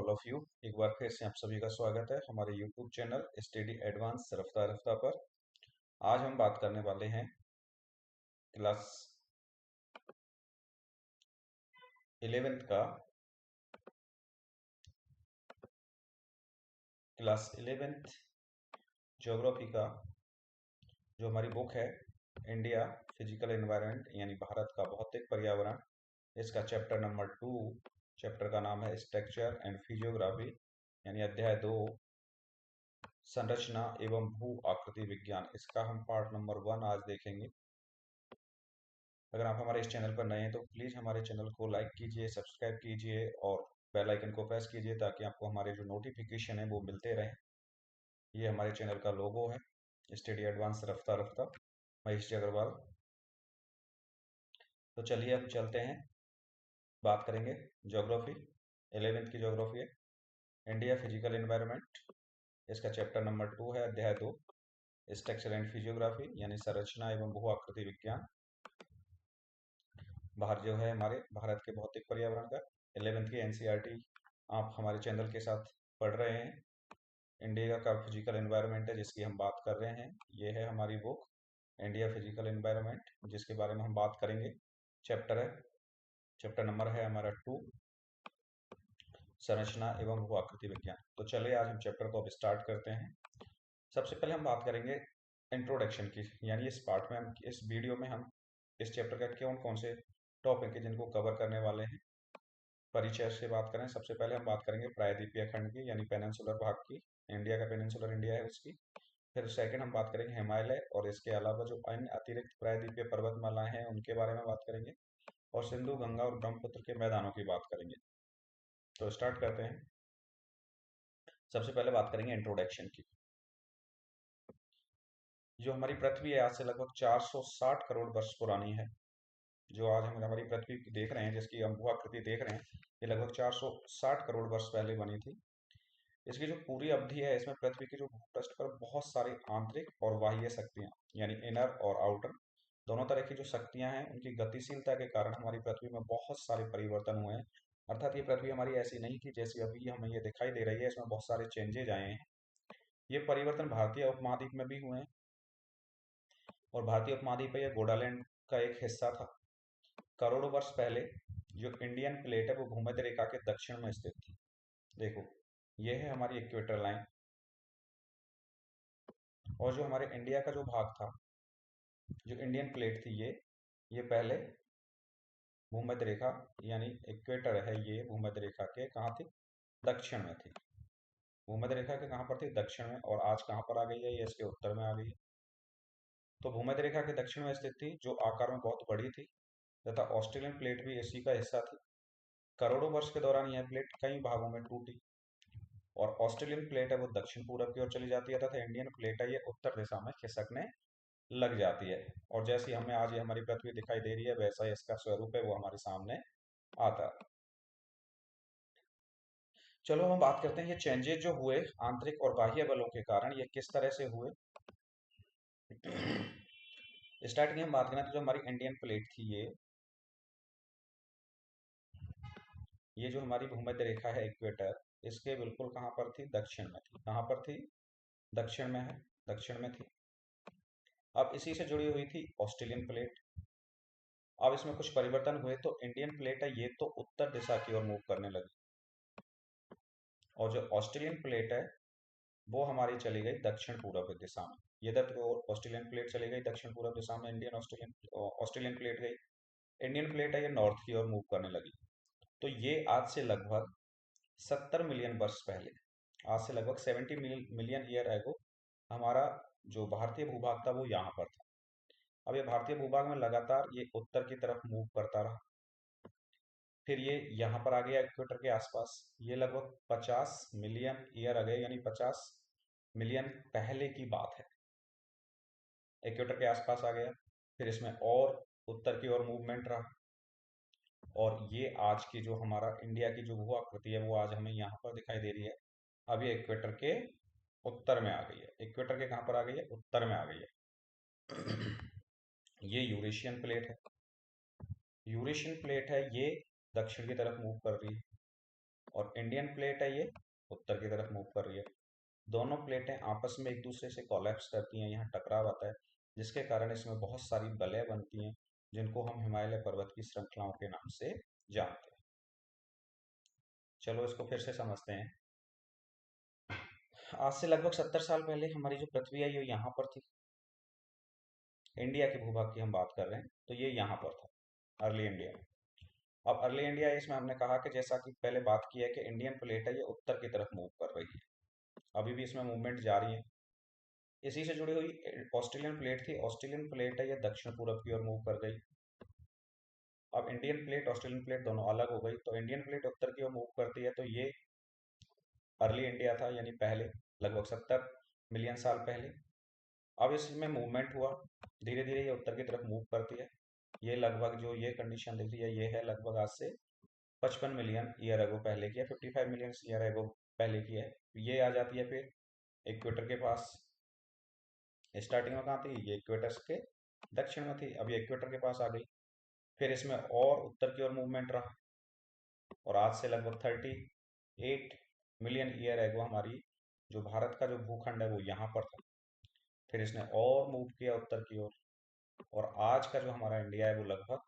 All of you. एक बार फिर से आप सभी का स्वागत है हमारे यूट्यूब चैनल स्टडी एडवांस रफ्ता रफ्ता पर। आज हम बात करने वाले हैं क्लास 11th का ज्योग्राफी का जो हमारी बुक है इंडिया फिजिकल एनवायरनमेंट यानी भारत का भौतिक पर्यावरण। इसका चैप्टर नंबर 2, चैप्टर का नाम है स्ट्रक्चर एंड फिजियोग्राफी यानी अध्याय 2 संरचना एवं भू आकृति विज्ञान। इसका हम पार्ट नंबर 1 आज देखेंगे। अगर आप हमारे इस चैनल पर नए हैं तो प्लीज़ हमारे चैनल को लाइक कीजिए, सब्सक्राइब कीजिए और बेल आइकन को प्रेस कीजिए ताकि आपको हमारे जो नोटिफिकेशन है वो मिलते रहें। ये हमारे चैनल का लोगो है, स्टडी एडवांस रफ्ता रफ्ता, महेश जी अग्रवाल। तो चलिए अब चलते हैं, बात करेंगे ज्योग्राफी। 11th की ज्योग्राफी है इंडिया फिजिकल एनवायरनमेंट। इसका चैप्टर नंबर 2 है, अध्याय 2 स्ट्रक्चर एंड फिजियोग्राफी यानी संरचना एवं भू आकृति विज्ञान। बाहर जो है हमारे भारत के भौतिक पर्यावरण का 11th की एनसीईआरटी आप हमारे चैनल के साथ पढ़ रहे हैं। इंडिया का फिजिकल एनवायरनमेंट है जिसकी हम बात कर रहे हैं। ये है हमारी बुक इंडिया फिजिकल एनवायरनमेंट जिसके बारे में हम बात करेंगे। चैप्टर नंबर है हमारा 2 संरचना एवं भू आकृति विज्ञान। तो चलिए आज हम चैप्टर को अब स्टार्ट करते हैं। सबसे पहले हम बात करेंगे इंट्रोडक्शन की, यानी इस पार्ट में हम इस वीडियो में हम इस चैप्टर का कौन से टॉपिक है जिनको कवर करने वाले हैं। परिचय से बात करें, सबसे पहले हम बात करेंगे प्रायद्वीपीय खंड की यानी पेनिनसुलर भाग की, इंडिया का पेनिनसुलर इंडिया है उसकी। फिर सेकंड हम बात करेंगे हिमालय और इसके अलावा जो अन्य अतिरिक्त प्रायद्वीपीय पर्वतमालाएं हैं उनके बारे में बात करेंगे। और सिंधु, गंगा और ब्रह्मपुत्र के मैदानों की बात करेंगे। तो स्टार्ट करते हैं। सबसे पहले बात करेंगे इंट्रोडक्शन की। जो हमारी पृथ्वी है आज से लगभग 460 करोड़ वर्ष पुरानी है। जो आज हम हमारी पृथ्वी देख रहे हैं, जिसकी हम भू आकृति देख रहे हैं, ये लगभग 460 करोड़ वर्ष पहले बनी थी। इसकी जो पूरी अवधि है, इसमें पृथ्वी के जो भूपृष्ठ पर बहुत सारी आंतरिक और बाह्य शक्तियां यानी इनर और आउटर दोनों तरह की जो शक्तियां हैं, उनकी गतिशीलता के कारण हमारी पृथ्वी में बहुत सारे परिवर्तन हुए हैं। अर्थात ये पृथ्वी हमारी ऐसी नहीं थी जैसी अभी हमें ये दिखाई दे रही है, इसमें बहुत सारे चेंजेज आए हैं। ये परिवर्तन भारतीय उपमहाद्वीप में भी हुए हैं और भारतीय उपमहाद्वीप ये गोडालैंड का एक हिस्सा था। करोड़ों वर्ष पहले जो इंडियन प्लेट है वो भूमध्य रेखा के दक्षिण में स्थित थी। देखो, ये है हमारी इक्वेटर लाइन और जो हमारे इंडिया का जो भाग था, जो इंडियन प्लेट थी, ये पहले भूमध्य रेखा यानी इक्वेटर है, ये भूमध्य रेखा के कहाँ थी? दक्षिण में थी। भूमध्य रेखा के कहाँ पर थी? दक्षिण में। और आज कहाँ पर आ गई है? ये इसके उत्तर में आ गई है। तो भूमध्य रेखा के दक्षिण में स्थित थी, जो आकार में बहुत बड़ी थी, तथा ऑस्ट्रेलियन प्लेट भी इसी का हिस्सा थी। करोड़ों वर्ष के दौरान यह प्लेट कई भागों में टूटी और ऑस्ट्रेलियन प्लेट है वो दक्षिण पूरब की ओर चली जाती है तथा इंडियन प्लेट है ये उत्तर दिशा में खिसकने लग जाती है। और जैसी हमें आज ये हमारी पृथ्वी दिखाई दे रही है, वैसा ही इसका स्वरूप है वो हमारे सामने आता है। चलो हम बात करते हैं ये चेंजेस जो हुए आंतरिक और बाह्य बलों के कारण, ये किस तरह से हुए। स्टार्ट की हम बात करें तो जो हमारी इंडियन प्लेट थी, ये जो हमारी भूमध्य रेखा है इक्वेटर, इसके बिल्कुल कहाँ पर थी? दक्षिण में थी। कहाँ पर थी? दक्षिण में है, दक्षिण में थी। अब इसी से जुड़ी हुई थी ऑस्ट्रेलियन प्लेट। अब इसमें कुछ परिवर्तन हुए तो इंडियन प्लेट है ये तो उत्तर दिशा की ओर मूव करने लगी और जो ऑस्ट्रेलियन प्लेट है वो हमारी चली गई दक्षिण पूर्व दिशा में। ये ऑस्ट्रेलियन प्लेट चली गई दक्षिण पूर्व दिशा में, ऑस्ट्रेलियन प्लेट गई। इंडियन प्लेट है ये नॉर्थ की ओर मूव करने लगी। तो ये आज से लगभग 70 मिलियन वर्ष पहले, आज से लगभग 70 मिलियन ईयर एगो हमारा जो भारतीय भूभाग था वो यहाँ पर था। अब ये भारतीय भूभाग में लगातार ये उत्तर की तरफ मूव करता रहा, फिर ये यहाँ पर आ गया इक्वेटर के आसपास। ये लगभग 50 मिलियन ईयर अगे यानी 50 मिलियन पहले की बात है, इक्वेटर के आसपास आ गया। फिर इसमें और उत्तर की ओर मूवमेंट रहा और ये आज की जो हमारा इंडिया की जो भू आकृति है वो आज हमें यहाँ पर दिखाई दे रही है। अब ये इक्वेटर के उत्तर में आ गई है। इक्वेटर के कहाँ पर आ गई है? उत्तर में आ गई है। ये यूरेशियन प्लेट है। यूरेशियन प्लेट है ये दक्षिण की तरफ मूव कर रही है और इंडियन प्लेट है ये उत्तर की तरफ मूव कर रही है। दोनों प्लेटें आपस में एक दूसरे से कोलैप्स करती हैं, यहाँ टकराव आता है, जिसके कारण इसमें बहुत सारी बलें बनती हैं जिनको हम हिमालय पर्वत की श्रृंखलाओं के नाम से जानते हैं। चलो इसको फिर से समझते हैं। आज से लगभग 70 साल पहले हमारी जो पृथ्वी है ये यहाँ पर थी। इंडिया के भूभाग की हम बात कर रहे हैं, तो ये यहाँ पर था अर्ली इंडिया। अब अर्ली इंडिया इसमें हमने कहा कि जैसा कि पहले बात की है कि इंडियन प्लेट है ये उत्तर की तरफ मूव कर रही है, अभी भी इसमें मूवमेंट जारी है। इसी से जुड़ी हुई ऑस्ट्रेलियन प्लेट थी, ऑस्ट्रेलियन प्लेट है ये दक्षिण पूर्व की ओर मूव कर गई। अब इंडियन प्लेट ऑस्ट्रेलियन प्लेट दोनों अलग हो गई, तो इंडियन प्लेट उत्तर की ओर मूव करती है, तो ये अर्ली इंडिया था, यानी पहले लगभग 70 मिलियन साल पहले। अब इसमें मूवमेंट हुआ, धीरे धीरे ये उत्तर की तरफ मूव करती है। ये लगभग जो ये कंडीशन दिख रही है ये है लगभग आज से 55 मिलियन ईयर अगो पहले की है, 55 मिलियन ईयर अगो पहले की है। ये आ जाती है फिर इक्वेटर के पास। स्टार्टिंग में कहाँ थी? ये इक्वेटर के दक्षिण में थी, अब ये इक्वेटर के पास आ गई। फिर इसमें और उत्तर की ओर मूवमेंट रहा, और आज से लगभग 38 मिलियन ईयर एगो हमारी जो भारत का जो भूखंड है वो यहाँ पर था। फिर इसने और मूव किया उत्तर की ओर, और आज का जो हमारा इंडिया है वो लगभग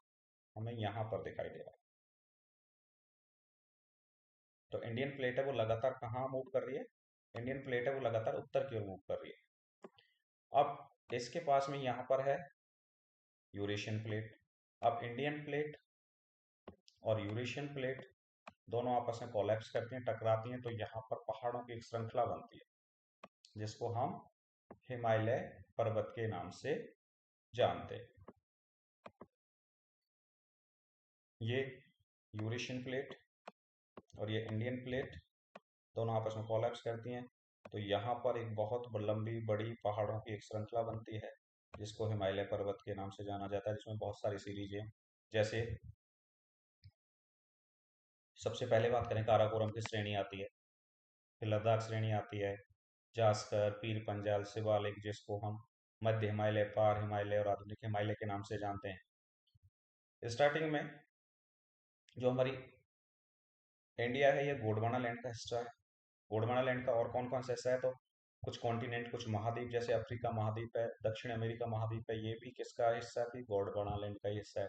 हमें यहाँ पर दिखाई दे रहा है। तो इंडियन प्लेट है वो लगातार कहाँ मूव कर रही है? इंडियन प्लेट है वो लगातार उत्तर की ओर मूव कर रही है। अब इसके पास में यहाँ पर है यूरेशियन प्लेट। अब इंडियन प्लेट और यूरेशियन प्लेट दोनों आपस में कोलैप्स करती हैं, टकराती हैं, तो यहाँ पर पहाड़ों की एक श्रृंखला बनती है जिसको हम हिमालय पर्वत के नाम से जानते हैं। ये यूरेशियन प्लेट और ये इंडियन प्लेट दोनों आपस में कोलैप्स करती हैं, तो यहाँ पर एक बहुत लंबी बड़ी पहाड़ों की एक श्रृंखला बनती है जिसको हिमालय पर्वत के नाम से जाना जाता है, जिसमें बहुत सारी सीरीज हैं। जैसे सबसे पहले बात करें, काराकोरम की श्रेणी आती है, फिर लद्दाख श्रेणी आती है, जास्कर, पीर पंजाल, शिवालिक, जिसको हम मध्य हिमालय, पार हिमालय और आधुनिक हिमालय के नाम से जानते हैं। स्टार्टिंग में जो हमारी इंडिया है ये गोंडवाना लैंड का हिस्सा है। गोंडवाना लैंड का और कौन कौन सा हिस्सा है? तो कुछ कॉन्टिनेंट, कुछ महाद्वीप, जैसे अफ्रीका महाद्वीप है, दक्षिण अमेरिका महाद्वीप है, ये भी किसका हिस्सा थी? गोंडवाना लैंड का हिस्सा है।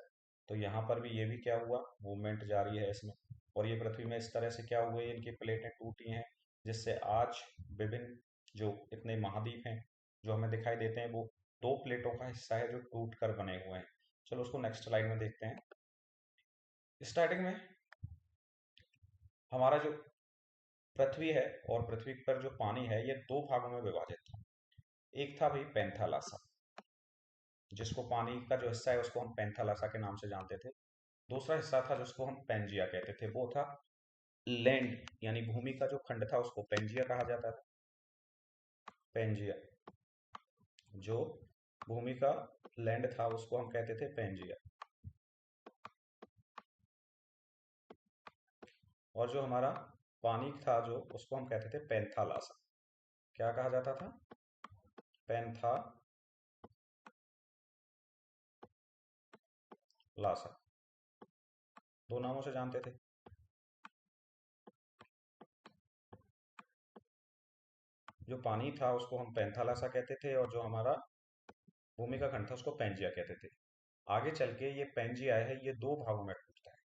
तो यहाँ पर भी ये भी क्या हुआ? मूवमेंट जारी है इसमें। और ये पृथ्वी में इस तरह से क्या हुआ, इनकी प्लेटें टूटी हैं, जिससे आज विभिन्न जो इतने महाद्वीप हैं जो हमें दिखाई देते हैं वो दो प्लेटों का हिस्सा है जो टूट कर बने हुए हैं। चलो उसको नेक्स्ट स्लाइड में देखते हैं। स्टार्टिंग में हमारा जो पृथ्वी है और पृथ्वी पर जो पानी है ये दो भागों में विभाजित था। एक था भाई पैंथालासा, जिसको पानी का जो हिस्सा है उसको हम पैंथालासा के नाम से जानते थे। दूसरा हिस्सा था जिसको हम पेंजिया कहते थे, वो था लैंड, यानी भूमि का जो खंड था उसको पेंजिया कहा जाता था। पेंजिया, जो भूमि का लैंड था उसको हम कहते थे पेंजिया। और जो हमारा पानी था जो उसको हम कहते थे पैंथालासा। क्या कहा जाता था? पैंथालासा, दो नामों से जानते थे। जो पानी था उसको हम पैंथालासा कहते थे, और जो हमारा भूमि का खंड था उसको पेंजिया कहते थे। आगे चल के ये पेंजिया है ये दो भागों में टूटता है।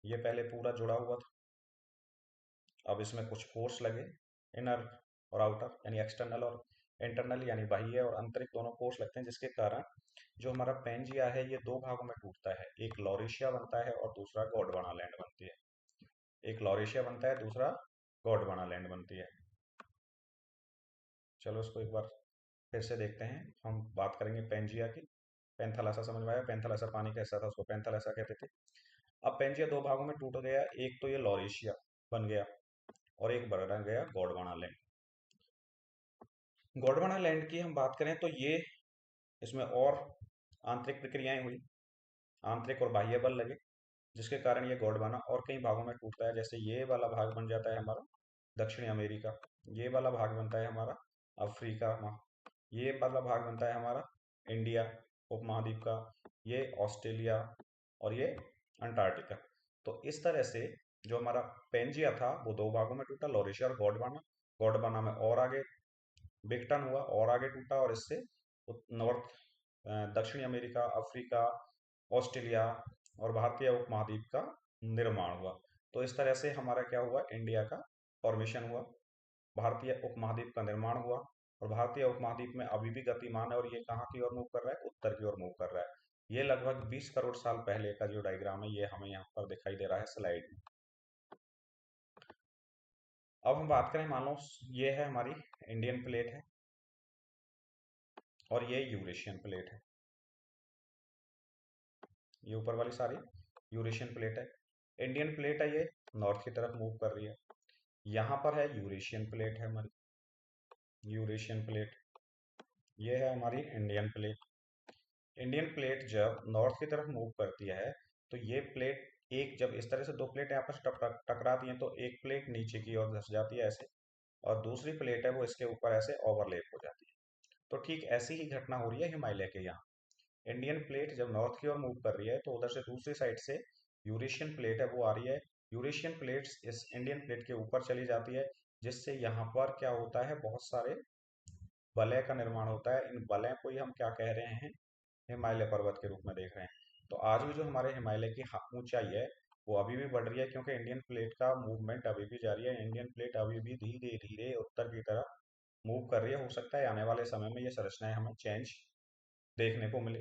ये पहले पूरा जुड़ा हुआ था, अब इसमें कुछ फोर्स लगे, इनर और आउटर, यानी एक्सटर्नल और इंटरनल, यानी बाह्य और आंतरिक दोनों फोर्स लगते हैं, जिसके कारण जो हमारा पेंजिया है ये दो भागों में टूटता है। एक लॉरेशिया बनता है और दूसरा गोंडवाना लैंड बनती है। एक लॉरेशिया बनता है, दूसरा गोंडवाना लैंड बनती है। चलो इसको एक बार फिर से देखते हैं। हम बात करेंगे पेंजिया की। पैंथालासा समझ में आया? पैंथालासा पानी का हिस्सा था, उसको पैंथालासा कहते थे। अब पेंजिया दो भागों में टूट गया, एक तो ये लॉरेशिया बन गया और एक बन गया गोंडवाना लैंड। गोंडवाना लैंड की हम बात करें तो ये इसमें और आंतरिक प्रक्रियाएं हुई, आंतरिक और बाह्य बल लगे, जिसके कारण ये गोंडवाना और कई भागों में टूटता है। जैसे ये वाला भाग बन जाता है हमारा दक्षिणी अमेरिका, ये वाला भाग बनता है हमारा अफ्रीका, ये वाला भाग बनता है हमारा इंडिया उपमहाद्वीप का, ये ऑस्ट्रेलिया और ये अंटार्कटिका। तो इस तरह से जो हमारा पेंजिया था वो दो भागों में टूटा, लॉरेशिया और गोंडवाना। गोंडवाना में और आगे बिगटन हुआ और आगे टूटा, और इससे नॉर्थ दक्षिणी अमेरिका, अफ्रीका, ऑस्ट्रेलिया और भारतीय उपमहाद्वीप का निर्माण हुआ। तो इस तरह से हमारा क्या हुआ, इंडिया का फॉर्मेशन हुआ, भारतीय उपमहाद्वीप का निर्माण हुआ। और भारतीय उपमहाद्वीप में अभी भी गतिमान है, और ये कहाँ की ओर मूव कर रहा है, उत्तर की ओर मूव कर रहा है। ये लगभग 20 करोड़ साल पहले का जो डायग्राम है ये हमें यहाँ पर दिखाई दे रहा है स्लाइड में। अब हम बात करें, मान लो ये है हमारी इंडियन प्लेट है और ये यूरेशियन प्लेट है। ये ऊपर वाली सारी यूरेशियन प्लेट है। इंडियन प्लेट है, ये नॉर्थ की तरफ मूव कर रही है। यहाँ पर है यूरेशियन प्लेट है हमारी, यूरेशियन प्लेट। ये है हमारी इंडियन प्लेट। इंडियन प्लेट जब नॉर्थ की तरफ मूव करती है तो ये प्लेट, एक जब इस तरह से दो प्लेटें आपस में टकराती हैं तो एक प्लेट नीचे की ओर धंस जाती है ऐसे, और दूसरी प्लेट है वो इसके ऊपर ऐसे ओवरलैप हो जाती है। तो ठीक ऐसी ही घटना हो रही है हिमालय के यहाँ। इंडियन प्लेट जब नॉर्थ की ओर मूव कर रही है तो उधर से दूसरी साइड से यूरेशियन प्लेट है वो आ रही है। यूरेशियन प्लेट्स इस इंडियन प्लेट के ऊपर चली जाती है, जिससे यहाँ पर क्या होता है, बहुत सारे वलय का निर्माण होता है। इन वलय को ही हम क्या कह रहे हैं, हिमालय पर्वत के रूप में देख रहे हैं। तो आज भी जो हमारे हिमालय की ऊंचाई है वो अभी भी बढ़ रही है, क्योंकि इंडियन प्लेट का मूवमेंट अभी भी जारी है। इंडियन प्लेट अभी भी धीरे धीरे उत्तर की तरफ मूव कर रही है। हो सकता है आने वाले समय में ये संरचनाएं हमें चेंज देखने को मिले।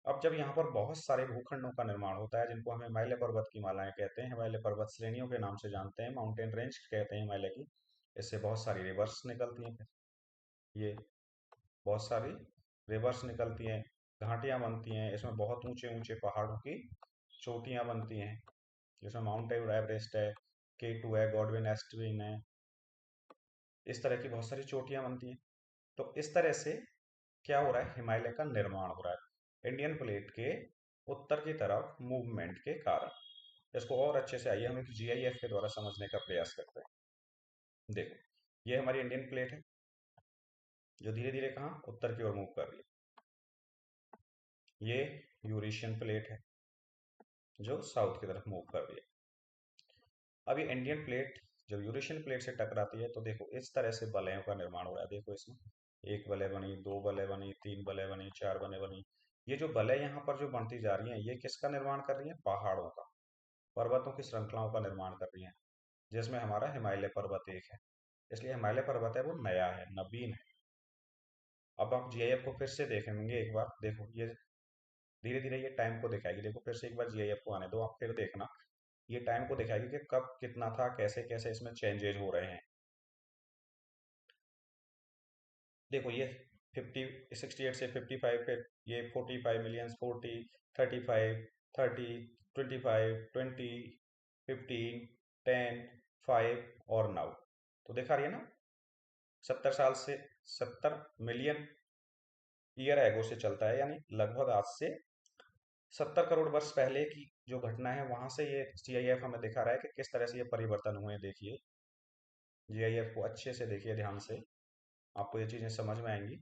अब जब यहाँ पर बहुत सारे भूखंडों का निर्माण होता है, जिनको हम हिमालय पर्वत की मालाएं कहते हैं, हिमालय पर्वत श्रेणियों के नाम से जानते हैं, माउंटेन रेंज कहते हैं हिमालय की। इससे बहुत सारी रिवर्स निकलती हैं, फिर ये बहुत सारी रिवर्स निकलती हैं, घाटियां बनती हैं, इसमें बहुत ऊंचे ऊंचे पहाड़ों की चोटियां बनती हैं, जिसमें माउंट एवरेस्ट है, K2 है, गॉडविन एस्टविन है, इस तरह की बहुत सारी चोटियां बनती हैं। तो इस तरह से क्या हो रहा है, हिमालय का निर्माण हो रहा है इंडियन प्लेट के उत्तर की तरफ मूवमेंट के कारण। इसको और अच्छे से आइए हम एक GIF के द्वारा समझने का प्रयास करते हैं। देखो, ये हमारी इंडियन प्लेट है जो धीरे धीरे कहाँ, उत्तर की ओर मूव कर रही है। ये यूरेशियन प्लेट है जो साउथ की तरफ मूव कर रही है। अब ये इंडियन प्लेट जब यूरेशियन प्लेट से टकराती है तो देखो इस तरह से वलयों का निर्माण हो रहा है। देखो इसमें एक वलय बनी, दो वलय बनी, तीन वलय बनी, चार वलय बनी। ये जो वलय यहाँ पर जो बनती जा रही है ये किसका निर्माण कर रही है, पहाड़ों का, पर्वतों की श्रृंखलाओं का निर्माण कर रही है, जिसमें हमारा हिमालय पर्वत एक है। इसलिए हिमालय पर्वत है वो नया है, नवीन है। अब आप GIF को फिर से देखेंगे एक बार, देखो ये धीरे धीरे ये टाइम को दिखाएगी। देखो फिर से एक बार GIF को आने दो, आप फिर देखना, ये टाइम को दिखाएगी कि कब कितना था, कैसे कैसे इसमें चेंजेज हो रहे हैं। देखो ये 68 से 55, फिर ये 45 मिलियन, 40, 35, 30, 25, 20, 15, 10, 5 और नाउ। तो देखा रही है ना, 70 साल से 70 मिलियन ईयर एगो से चलता है, यानी लगभग आज से 70 करोड़ वर्ष पहले की जो घटना है वहां से ये GIF हमें दिखा रहा है कि किस तरह से ये परिवर्तन हुए हैं। देखिए GIF को अच्छे से देखिए ध्यान से, आपको ये चीजें समझ में आएंगी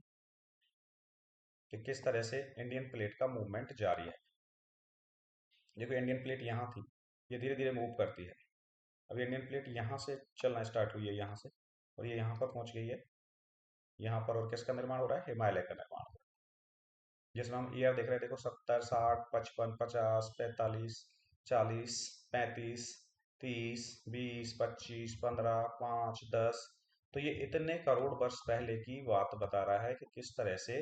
कि किस तरह से इंडियन प्लेट का मूवमेंट जारी है। देखो इंडियन प्लेट यहाँ थी, ये धीरे धीरे मूव करती है। अब इंडियन प्लेट यहाँ से चलना स्टार्ट हुई है, यहाँ से, और ये यहाँ पर पहुंच गई है, यहाँ पर। और किसका निर्माण हो रहा है, हिमालय का निर्माण हो रहा है। जिसमें हम ईयर देख रहे हैं, देखो 70, 60, 55, 50, 45, 40, 35, 30, 20, 25, 15, 5, 10। तो ये इतने करोड़ वर्ष पहले की बात बता रहा है कि किस तरह से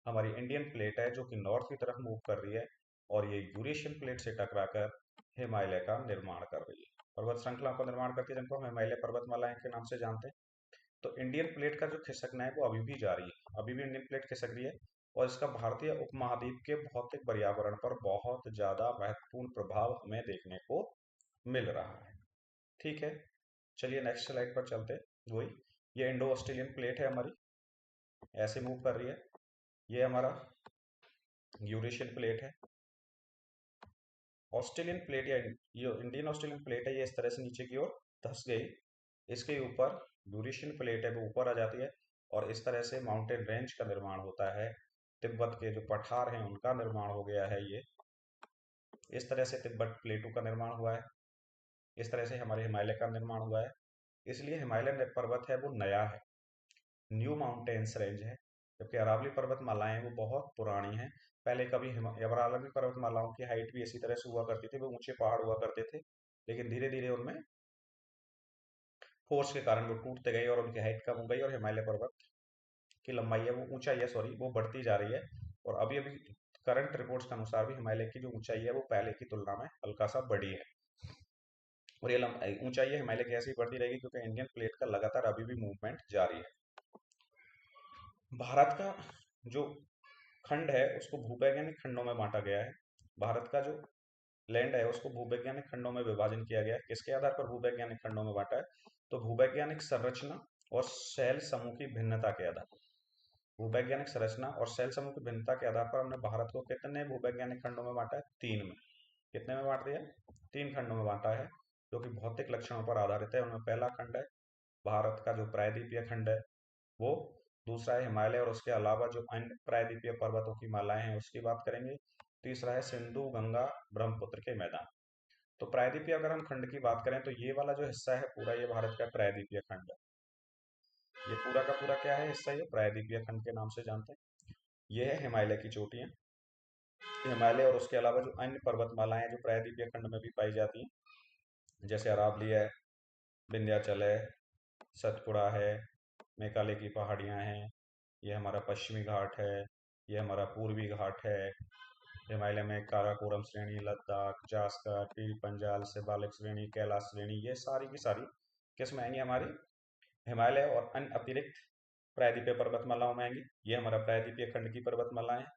हमारी इंडियन प्लेट है जो कि नॉर्थ की तरफ मूव कर रही है, और ये यूरेशियन प्लेट से टकराकर हिमालय का निर्माण कर रही है, पर्वत श्रृंखला का निर्माण करती है, जिनको हम हिमालय पर्वतमालाएं के नाम से जानते हैं। तो इंडियन प्लेट का जो खिसकना है वो अभी भी जारी है, अभी भी इंडियन प्लेट खिसक रही है, और इसका भारतीय उपमहाद्वीप के भौतिक पर्यावरण पर बहुत ज्यादा महत्वपूर्ण प्रभाव हमें देखने को मिल रहा है। ठीक है, चलिए नेक्स्ट स्लाइड पर चलते हैं। वही, ये इंडो ऑस्ट्रेलियन प्लेट है हमारी, ऐसे मूव कर रही है। ये हमारा यूरेशियन प्लेट है। ऑस्ट्रेलियन प्लेट या ये इंडियन ऑस्ट्रेलियन प्लेट है, ये इस तरह से नीचे की ओर धंस गई। इसके ऊपर यूरेशियन प्लेट है वो ऊपर आ जाती है, और इस तरह से माउंटेन रेंज का निर्माण होता है। तिब्बत के जो पठार हैं उनका निर्माण हो गया है ये, इस तरह से तिब्बत प्लेटों का निर्माण हुआ है। इस तरह से हमारे हिमालय का निर्माण हुआ है। इसलिए हिमालय पर्वत है वो नया है, न्यू माउंटेन्स रेंज है। जबकि अरावली पर्वतमालाएं वो बहुत पुरानी हैं। पहले कभी अरावली पर्वतमालाओं की हाइट भी इसी तरह से हुआ करती थी, वो ऊंचे पहाड़ हुआ करते थे, लेकिन धीरे धीरे उनमें फोर्स के कारण वो टूटते गए और उनकी हाइट कम हो गई, और हिमालय पर्वत की लंबाई है वो ऊंचाई है सॉरी वो बढ़ती जा रही है। और अभी अभी करंट रिपोर्ट्स के अनुसार भी हिमालय की जो ऊंचाई है वो पहले की तुलना में हल्का सा बढ़ी है। और ये ऊंचाई है हिमालय की ऐसे ही बढ़ती रहेगी, क्योंकि इंडियन प्लेट का लगातार अभी भी मूवमेंट जारी है। भारत का जो खंड है उसको भूवैज्ञानिक खंडों में बांटा गया है। भारत का जो लैंड है उसको भूवैज्ञानिक खंडों में विभाजन किया गया है। किसके आधार पर भूवैज्ञानिक खंडों में बांटा है? तो भूवैज्ञानिक संरचना और शैल समूह की भिन्नता के आधार पर, भूवैज्ञानिक संरचना और शैल समूह की भिन्नता के आधार पर हमने भारत को कितने भूवैज्ञानिक खंडों में बांटा है? 3 में। कितने में बांट दिया? 3 खंडों में बांटा है, जो कि भौतिक लक्षणों पर आधारित है। उनमें पहला खंड है भारत का जो प्रायद्वीपीय खंड है वो, दूसरा है हिमालय और उसके अलावा जो अन्य प्रायद्वीपीय पर्वतों की मालाएं हैं उसकी बात करेंगे, तीसरा है सिंधु गंगा ब्रह्मपुत्र के मैदान। तो प्रायद्वीपीय अगर हम खंड की बात करें तो ये वाला जो हिस्सा है पूरा ये भारत का प्रायद्वीपीय खंड है। ये पूरा का पूरा क्या है हिस्सा? ये प्रायद्वीपीय खंड के नाम से जानते हैं। ये है हिमालय की चोटियां, हिमालय और उसके अलावा जो अन्य पर्वतमालाएं हैं जो प्रायद्वीपीय खंड में भी पाई जाती हैं, जैसे अरावली है, विंध्याचल है, सतपुड़ा है, मेघालय की पहाड़ियां हैं, ये हमारा पश्चिमी घाट है, ये हमारा पूर्वी घाट है। हिमालय में काराकोरम श्रेणी, लद्दाख, जास्कर, पीर पंजाल, शिवालिक श्रेणी, कैलाश श्रेणी, ये सारी की सारी किस में आएंगी? हमारी हिमालय और अन्य अतिरिक्त प्रायद्वीपीय पर्वतमालाओं में आएंगी। ये हमारा प्रायद्वीपीय खंड की पर्वतमालाएं हैं।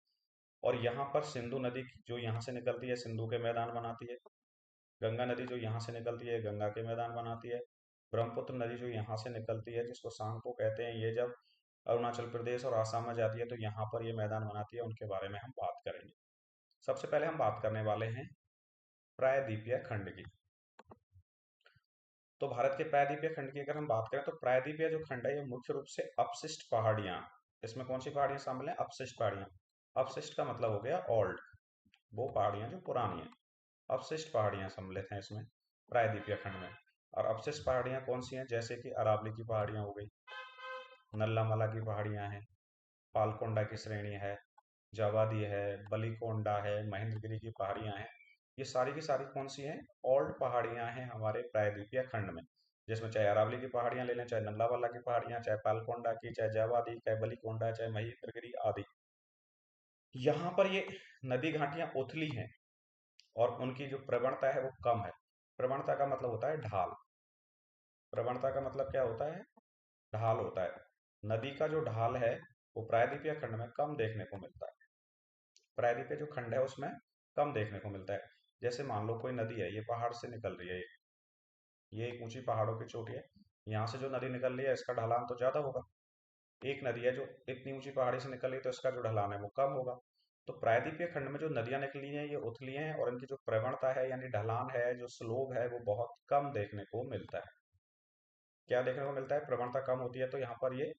और यहाँ पर सिंधु नदी जो यहाँ से निकलती है सिंधु के मैदान बनाती है, गंगा नदी जो यहाँ से निकलती है गंगा के मैदान बनाती है, ब्रह्मपुत्र नदी जो यहाँ से निकलती है जिसको सांगपो कहते हैं, ये जब अरुणाचल प्रदेश और आसाम में जाती है तो यहाँ पर ये मैदान बनाती है। उनके बारे में हम बात करेंगे। सबसे पहले हम बात करने वाले हैं प्रायद्वीपीय खंड की। तो भारत के प्रायद्वीपीय खंड की अगर हम बात करें तो प्रायद्वीपीय जो खंड है ये मुख्य रूप से अपशिष्ट पहाड़ियां, इसमें कौन सी पहाड़ियां शामिल है? अपशिष्ट पहाड़ियां। अपशिष्ट का मतलब हो गया ओल्ड, वो पहाड़ियां जो पुरानी है, अपशिष्ट पहाड़ियां सम्मिलित हैं इसमें प्रायद्वीपीय खंड में। और अपशिष्ट पहाड़ियां कौन सी हैं? जैसे कि अरावली की पहाड़ियां हो गई, नल्लामला की पहाड़ियां हैं, पालकोंडा की श्रेणी है, जावादी है, बलीकोंडा है, महेंद्रगिरी की पहाड़ियां हैं। ये सारी की सारी कौन सी हैं? ओल्ड पहाड़ियां हैं हमारे प्रायद्वीपीय खंड में, जिसमें चाहे अरावली की पहाड़ियां ले लें, चाहे नल्लावाला की पहाड़ियां, चाहे पालकोंडा की, चाहे जावादी, चाहे बलीकोंडा, चाहे महेंद्रगिरी आदि। यहाँ पर ये नदी घाटियां उथली हैं और उनकी जो प्रवणता है वो कम है। प्रवणता का मतलब होता है ढाल। प्रवणता का मतलब क्या होता है? ढाल होता है। नदी का जो ढाल है वो प्रायद्वीपीय खंड में कम देखने को मिलता है। प्रायद्वीपीय जो खंड है उसमें कम देखने को मिलता है। जैसे मान लो कोई नदी है, ये पहाड़ से निकल रही है, ये एक ऊंची पहाड़ों की चोटी है, यहाँ से जो नदी निकल रही है इसका ढलान तो ज्यादा होगा। एक नदी है जो इतनी ऊंची पहाड़ी से निकल रही है तो इसका जो ढलान है वो कम होगा। तो प्रायद्वीपीय खंड में जो नदियां निकली हैं ये उथली हैं और इनकी जो प्रवणता है यानी ढलान है, जो स्लोप है, वो बहुत कम देखने को मिलता है। क्या देखने को मिलता है? प्रवणता कम होती है तो यहाँ पर ये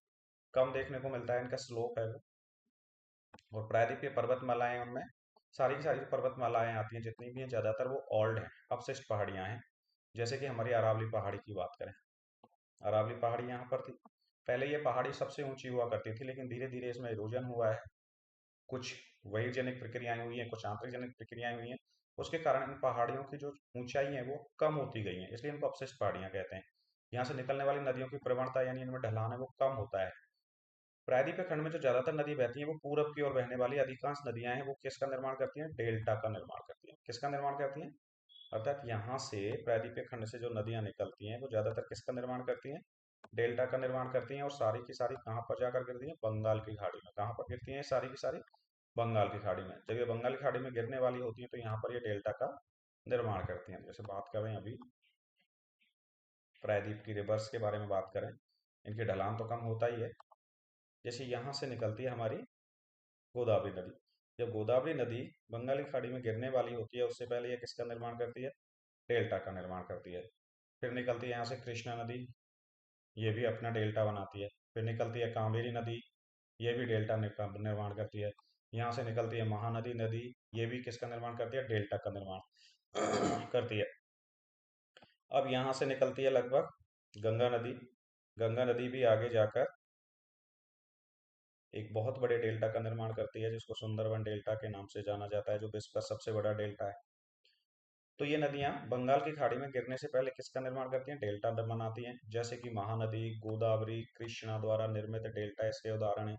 कम देखने को मिलता है, इनका स्लोप है वो। और प्रायद्वीपीय पर्वतमालाएं, उनमें सारी की सारी जो पर्वतमालाएं आती हैं जितनी भी हैं ज्यादातर वो ओल्ड हैं, अपशिष्ट पहाड़ियां हैं। जैसे कि हमारी अरावली पहाड़ी की बात करें, अरावली पहाड़ी यहाँ पर थी। पहले ये पहाड़ी सबसे ऊंची हुआ करती थी, लेकिन धीरे धीरे इसमें इरोजन हुआ है, कुछ वहीजनिक प्रक्रियाएं हुई हैं, कुछ आंतरिक जनिक प्रक्रियाएं हुई हैं। उसके कारण इन पहाड़ियों की जो ऊंचाई है वो कम होती गई है, इसलिए इनको अपशिष्ट पहाड़ियां कहते हैं। यहाँ से निकलने वाली नदियों की प्रवणता यानी इनमें ढलान है वो कम होता है। प्रायद्वीपीय खंड में जो ज्यादातर नदी बहती हैं वो पूरब की ओर बहने वाली अधिकांश नदियां हैं वो किसका निर्माण करती हैं? डेल्टा का निर्माण करती हैं। किसका निर्माण करती हैं? अर्थात यहाँ से प्रायद्वीपीय खंड से जो नदियां निकलती हैं वो ज्यादातर किसका निर्माण करती हैं? डेल्टा का निर्माण करती हैं। और सारी की सारी कहाँ पर जाकर गिरती हैं? बंगाल की खाड़ी में। कहाँ पर गिरती हैं सारी की सारी? बंगाल की खाड़ी में। जब ये बंगाल की खाड़ी में गिरने वाली होती है तो यहाँ पर ये डेल्टा का निर्माण करती हैं। जैसे बात करें अभी प्रायद्वीप की रिवर्स के बारे में बात करें, इनकी ढलान तो कम होता ही है। जैसे यहाँ से निकलती है हमारी गोदावरी नदी, जब गोदावरी नदी बंगाल की खाड़ी में गिरने वाली होती है उससे पहले ये किसका निर्माण करती है? डेल्टा का निर्माण करती है। फिर निकलती है यहाँ से कृष्णा नदी, ये भी अपना डेल्टा बनाती है। फिर निकलती है कावेरी नदी, ये भी डेल्टा निर्माण करती है। यहाँ से निकलती है महानदी नदी, ये भी किसका निर्माण करती है? डेल्टा का निर्माण करती है। अब यहाँ से निकलती है लगभग गंगा नदी। गंगा नदी भी आगे जाकर एक बहुत बड़े डेल्टा का निर्माण करती है, जिसको सुंदरबन डेल्टा के नाम से जाना जाता है, जो विश्व का सबसे बड़ा डेल्टा है। तो ये नदियां बंगाल की खाड़ी में गिरने से पहले किसका निर्माण करती हैं? डेल्टा बनाती हैं। जैसे कि महानदी, गोदावरी, कृष्णा द्वारा निर्मित डेल्टा इसके उदाहरण हैं।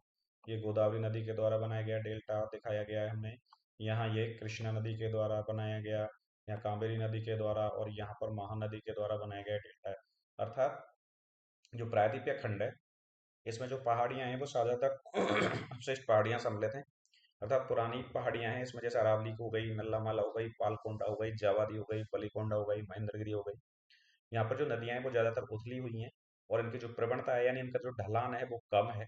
ये गोदावरी नदी के द्वारा बनाया गया डेल्टा दिखाया गया है हमने। यहाँ ये कृष्णा नदी के द्वारा बनाया गया, यहाँ कावेरी नदी के द्वारा, और यहाँ पर महानदी के द्वारा बनाया गया डेल्टा है। अर्थात जो प्रायद्वीपीय खंड है, इसमें जो पहाड़ियां हैं वो ज्यादातर अपशिष्ट पहाड़ियां सम्मिलित हैं। अर्थात पुरानी पहाड़ियां हैं इसमें, जैसे अरावली हो गई, नल्लामाला हो गई, पालकोंडा हो गई, जावादी हो गई, बलीकोंडा हो गई, महेंद्रगिरी हो गई। यहाँ पर जो नदियां हैं वो ज्यादातर उथली हुई हैं, और इनकी जो प्रवणता है यानी इनका जो ढलान है वो कम है।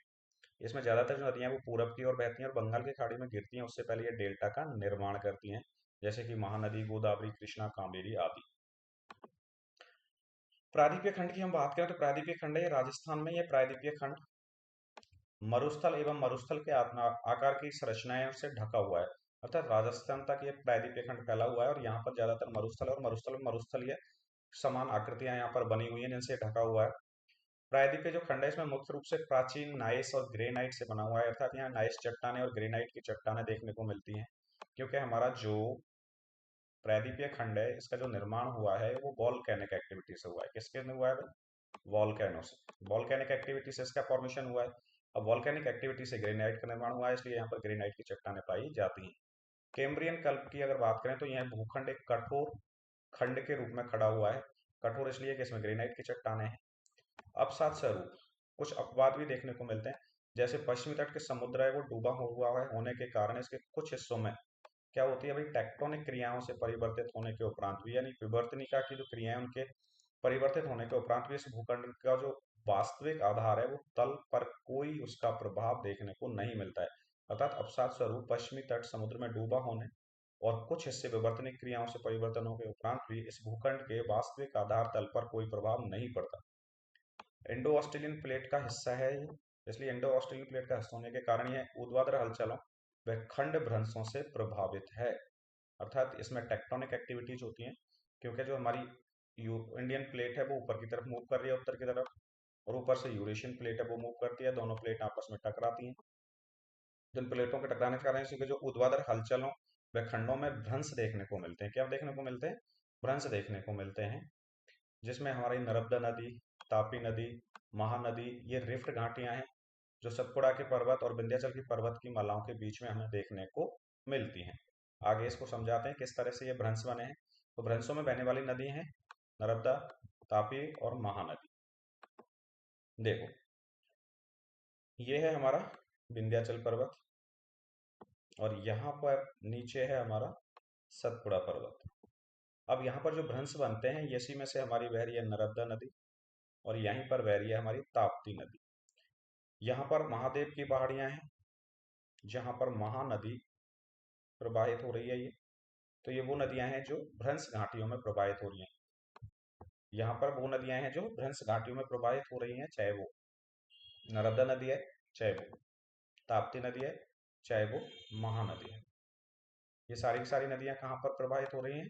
इसमें ज्यादातर जो नदियां हैं वो पूरब की ओर बहती हैं और बंगाल की खाड़ी में गिरती हैं, उससे पहले ये डेल्टा का निर्माण करती हैं, जैसे कि महानदी, गोदावरी, कृष्णा, कावेरी आदि। प्रायद्वीपीय खंड की हम बात करें तो प्रायद्वीपीय खंड है ये राजस्थान में। ये प्रायद्वीपीय खंड मरुस्थल एवं मरुस्थल के आकार की संरचनाएं से ढका हुआ है। अर्थात राजस्थान तक ये प्रायद्वीपीय खंड फैला हुआ है, और यहाँ पर ज्यादातर मरुस्थल और मरुस्थल में मरुस्थल ये समान आकृतियां यहाँ पर बनी हुई हैं जिनसे ढका हुआ है। प्रायद्वीपीय जो खंड है इसमें मुख्य रूप से प्राचीन नाइस और ग्रेनाइट से बना हुआ है। अर्थात यहाँ नाइस चट्टाने और ग्रेनाइट की चट्टाने देखने को मिलती हैं, क्योंकि हमारा जो प्रायद्वीपीय खंड है इसका जो निर्माण हुआ है वो वॉल्केनिक एक्टिविटी से हुआ है। किसके हुआ है? वॉल्केनो से। वॉल्केनिक एक्टिविटी से इसका फॉर्मेशन हुआ है। अब वॉल्केनिक एक्टिविटी से ग्रेनाइट का निर्माण हुआ है, इसलिए यहाँ पर ग्रेनाइट की चट्टानें पाई जाती हैं। कैम्ब्रियन कल्प की अगर बात करें तो यह भूखंड एक कठोर खंड के रूप में खड़ा हुआ है। कठोर इसलिए कि इसमें ग्रेनाइट की चट्टानें हैं। अपसात स्वरूप कुछ अपवाद भी देखने को मिलते हैं, जैसे पश्चिमी तट के समुद्र है वो डूबा हुआ है होने के कारण इसके कुछ हिस्सों में क्या होती है भाई, टेक्टोनिक क्रियाओं से परिवर्तित होने के उपरांत भी, यानी विवर्तनिका की जो क्रियाएं उनके परिवर्तित होने के उपरांत भी इस भूखंड का जो वास्तविक आधार है वो तल पर कोई उसका प्रभाव देखने को नहीं मिलता है। अर्थात अपसात स्वरूप पश्चिमी तट समुद्र में डूबा होने और कुछ हिस्से विवर्तनिक क्रियाओं से परिवर्तनों के उपरांत भी इस भूखंड के वास्तविक आधार तल पर कोई प्रभाव नहीं पड़ता। इंडो ऑस्ट्रेलियन प्लेट का हिस्सा है ये, इसलिए इंडो ऑस्ट्रेलियन प्लेट का हिस्सा होने के कारण यह ऊर्ध्वाधर हलचलों व खंड भ्रंशों से प्रभावित है। अर्थात इसमें टेक्टोनिक एक्टिविटीज होती हैं, क्योंकि जो हमारी इंडियन प्लेट है वो ऊपर की तरफ मूव कर रही है, उत्तर की तरफ, और ऊपर से यूरेशियन प्लेट है वो मूव करती है। दोनों प्लेट आपस में टकराती हैं। जिन प्लेटों के टकराने के कारण इसके जो ऊर्ध्वाधर हलचलों व खंडों में भ्रंश देखने को मिलते हैं। क्या देखने को मिलते हैं? भ्रंश देखने को मिलते हैं, जिसमें हमारी नर्मदा नदी, तापी नदी, महानदी, ये रिफ्ट घाटियां हैं जो सतपुड़ा के पर्वत और विंध्याचल की पर्वत की मालाओं के बीच में हमें देखने को मिलती हैं। आगे इसको समझाते हैं किस तरह से ये भ्रंश बने हैं। तो भ्रंशों में बहने वाली नदी हैं नर्मदा, तापी और महानदी। देखो, ये है हमारा विंध्याचल पर्वत, और यहाँ पर नीचे है हमारा सतपुड़ा पर्वत। अब यहाँ पर जो भ्रंश बनते हैं इसी में से हमारी बह रही है नर्मदा नदी, और यहीं पर बह रही है हमारी ताप्ती नदी। यहाँ पर महादेव की पहाड़ियां हैं, जहाँ पर महानदी प्रवाहित हो रही है। ये तो ये वो नदियां हैं जो भ्रंश घाटियों में प्रवाहित हो रही हैं। यहाँ पर वो नदियां हैं जो भ्रंश घाटियों में प्रवाहित हो रही हैं, चाहे वो नर्मदा नदी है, चाहे वो ताप्ती नदी है, चाहे वो महानदी है। ये सारी की सारी नदियां कहाँ पर प्रवाहित हो रही हैं?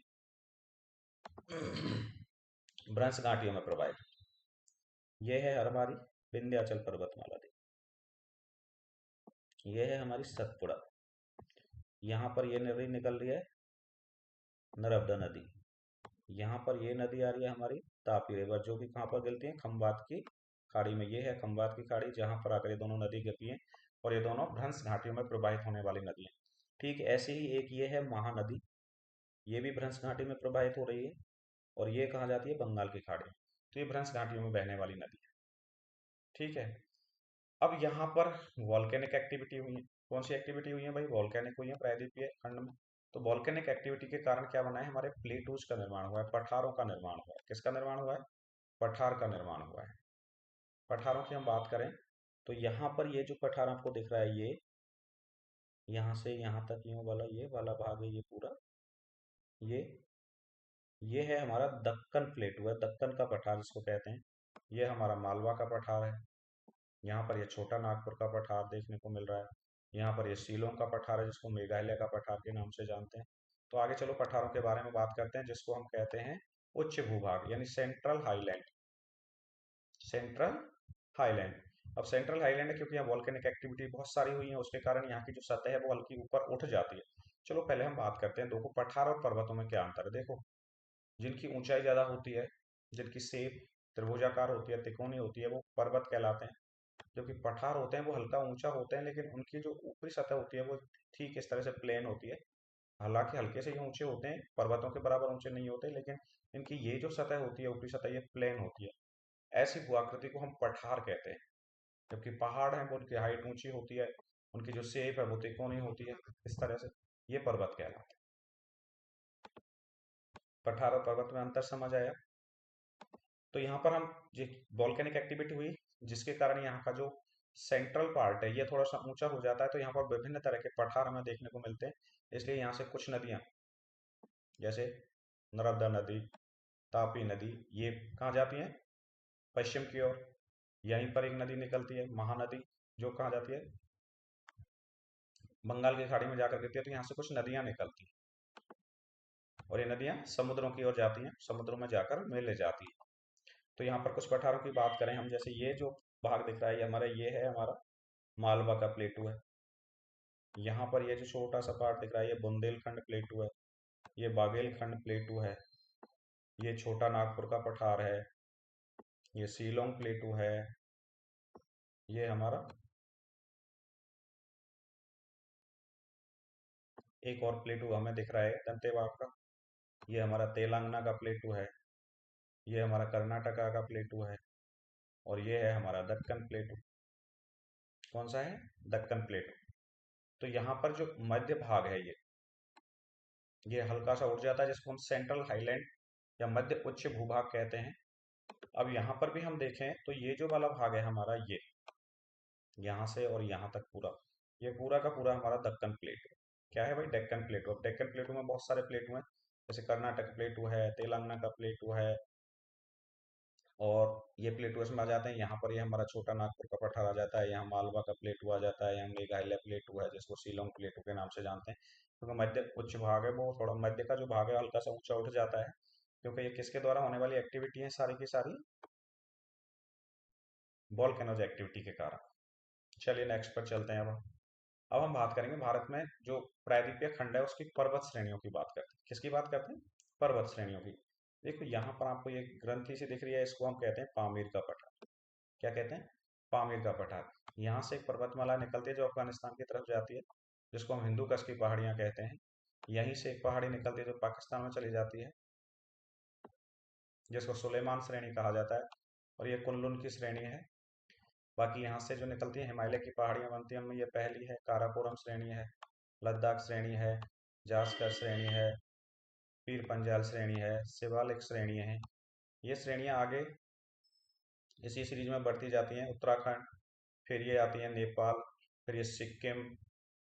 भ्रंश घाटियों में प्रवाहित। ये है हमारी विंध्याचल पर्वतमाला, ये है हमारी सतपुड़ा। यहाँ पर ये नदी निकल रही है नर्मदा नदी। यहाँ पर ये नदी आ रही है हमारी तापी रिवर, जो कि कहाँ पर गिरती है? खंबात की खाड़ी में। ये है खंबात की खाड़ी, जहाँ पर आकर ये दोनों नदी गिरती हैं, और ये दोनों भ्रंश घाटियों में प्रवाहित होने वाली नदी हैं। ठीक ऐसे ही एक ये है महानदी, ये भी भ्रंश घाटी में प्रवाहित हो रही है, और ये कहाँ जाती है? बंगाल की खाड़ी में। तो ये भ्रंश घाटियों में बहने वाली नदी है। ठीक है। अब यहाँ पर वॉल्केनिक एक्टिविटी हुई है। कौन सी एक्टिविटी हुई है भाई? वॉल्केनिक हुई है प्रायद्वीपीय खंड में। तो वॉल्केनिक एक्टिविटी के कारण क्या बना है? हमारे प्लेटूज का निर्माण हुआ है, पठारों का निर्माण हुआ है। किसका निर्माण हुआ है? पठार का निर्माण हुआ है। पठारों की हम बात करें तो यहाँ पर ये जो पठार आपको दिख रहा है, ये यहाँ से यहाँ तक यूं वाला ये वाला भाग है, ये पूरा ये है हमारा दक्कन प्लेटू है, दक्कन का पठार जिसको कहते हैं। ये हमारा मालवा का पठार है। यहाँ पर ये छोटा नागपुर का पठार देखने को मिल रहा है। यहाँ पर ये शिलोंग का पठार है, जिसको मेघालय का पठार के नाम से जानते हैं। तो आगे चलो पठारों के बारे में बात करते हैं, जिसको हम कहते हैं उच्च भूभाग यानी सेंट्रल हाईलैंड। Central highland. अब सेंट्रल हाईलैंड है क्योंकि यहाँ वॉल्केनिक एक्टिविटी बहुत सारी हुई है, उसके कारण यहाँ की जो सतह है वो हल्की ऊपर उठ जाती है। चलो पहले हम बात करते हैं, देखो पठार और पर्वतों में क्या अंतर है। देखो, जिनकी ऊंचाई ज्यादा होती है, जिनकी सेप त्रिभुजाकार होती है, तिकोनी होती है, वो पर्वत कहलाते हैं। जबकि पठार होते हैं वो हल्का ऊंचा होते हैं, लेकिन उनकी जो ऊपरी सतह होती है वो ठीक इस तरह से प्लेन होती है। हालांकि हल्के से ही ऊंचे होते हैं, पर्वतों के बराबर ऊंचे नहीं होते, लेकिन इनकी ये जो सतह होती है, ऊपरी सतह, ये प्लेन होती है। ऐसी भूआकृति को हम पठार कहते हैं। जबकि पहाड़ हैं वो, उनकी हाइट ऊंची होती है, उनकी जो शेप है वो तिकोनी होती है। इस तरह से ये पर्वत कहलाते हैं। पठार और पर्वत में अंतर समझ आया। तो यहाँ पर हम वॉल्केनिक एक्टिविटी हुई, जिसके कारण यहाँ का जो सेंट्रल पार्ट है ये थोड़ा सा ऊंचा हो जाता है, तो यहाँ पर विभिन्न तरह के पठार हमें देखने को मिलते हैं। इसलिए यहाँ से कुछ नदियां, जैसे नर्मदा नदी, तापी नदी, ये कहाँ जाती हैं? पश्चिम की ओर। यहीं पर एक नदी निकलती है महानदी, जो कहाँ जाती है? बंगाल की खाड़ी में जाकर गिरती है। तो यहाँ से कुछ नदियां निकलती हैं, और ये नदियां समुद्रों की ओर जाती हैं, समुद्रों में जाकर मिल जाती हैं। तो यहाँ पर कुछ पठारों की बात करें हम, जैसे ये जो भाग दिख रहा है, ये है हमारा मालवा का प्लेटू है। यहाँ पर ये जो छोटा सा पार्ट दिख रहा है, ये बुंदेलखंड प्लेटू है। ये बागेलखंड प्लेटू है। ये छोटा नागपुर का पठार है। ये सीलोंग प्लेटू है। ये हमारा एक और प्लेटू हमें दिख रहा है दंतेवाड़ का, ये हमारा तेलंगाना का प्लेटू है। ये हमारा कर्नाटका का प्लेटू है। और ये है हमारा दक्कन प्लेटू। कौन सा है? दक्कन प्लेटू। तो यहाँ पर जो मध्य भाग है, ये हल्का सा उठ जाता है, जिसको हम सेंट्रल हाईलैंड या मध्य उच्च भूभाग कहते हैं। अब यहाँ पर भी हम देखें तो ये जो वाला भाग है हमारा, ये यहाँ से और यहाँ तक पूरा, ये पूरा का पूरा हमारा दक्कन प्लेटू। क्या है भाई? डेक्कन प्लेटू। अब डेक्कन प्लेटू में बहुत सारे प्लेटू हैं, जैसे कर्नाटक प्लेटू है, तेलंगाना का प्लेटू है, और ये प्लेटू इसमें आ जाते हैं। यहाँ पर ये हमारा छोटा नागपुर का पठार आ जाता है, यहाँ मालवा का प्लेटू आ जाता है, यहाँ मेघालय प्लेटू है, जिसको शिलोंग प्लेटू के नाम से जानते हैं। क्योंकि मध्य उच्च भाग है, वो थोड़ा मध्य का जो भाग है हल्का सा ऊंचा उठ जाता है, क्योंकि ये किसके द्वारा होने वाली एक्टिविटी है? सारी की सारी वॉल्केनोज एक्टिविटी के कारण। चलिए नेक्स्ट पर चलते हैं। अब हम बात करेंगे भारत में जो प्रायद्वीपीय खंड है उसकी पर्वत श्रेणियों की बात करते हैं। किसकी बात करते हैं? पर्वत श्रेणियों की। देखो यहाँ पर आपको ये ग्रंथि सी दिख रही है, इसको हम कहते हैं पामीर का पठार। क्या कहते हैं? पामीर का पठार। यहाँ से एक पर्वतमाला निकलती है जो अफगानिस्तान की तरफ जाती है, जिसको हम हिंदू कश की पहाड़ियाँ कहते हैं। यहीं से एक पहाड़ी निकलती है जो पाकिस्तान में चली जाती है, जिसको सुलेमान श्रेणी कहा जाता है, और ये कुनलुन की श्रेणी है। बाकी यहाँ से जो निकलती है हिमालय की पहाड़ियाँ बनती हैं, उनमें ये पहली है काराकोरम श्रेणी है, लद्दाख श्रेणी है, जास्कर श्रेणी है, पीर पंजाल श्रेणी है, शिवालिक श्रेणी है। ये श्रेणियाँ आगे इसी सीरीज में बढ़ती जाती हैं। उत्तराखंड, फिर ये आती है नेपाल, फिर ये सिक्किम,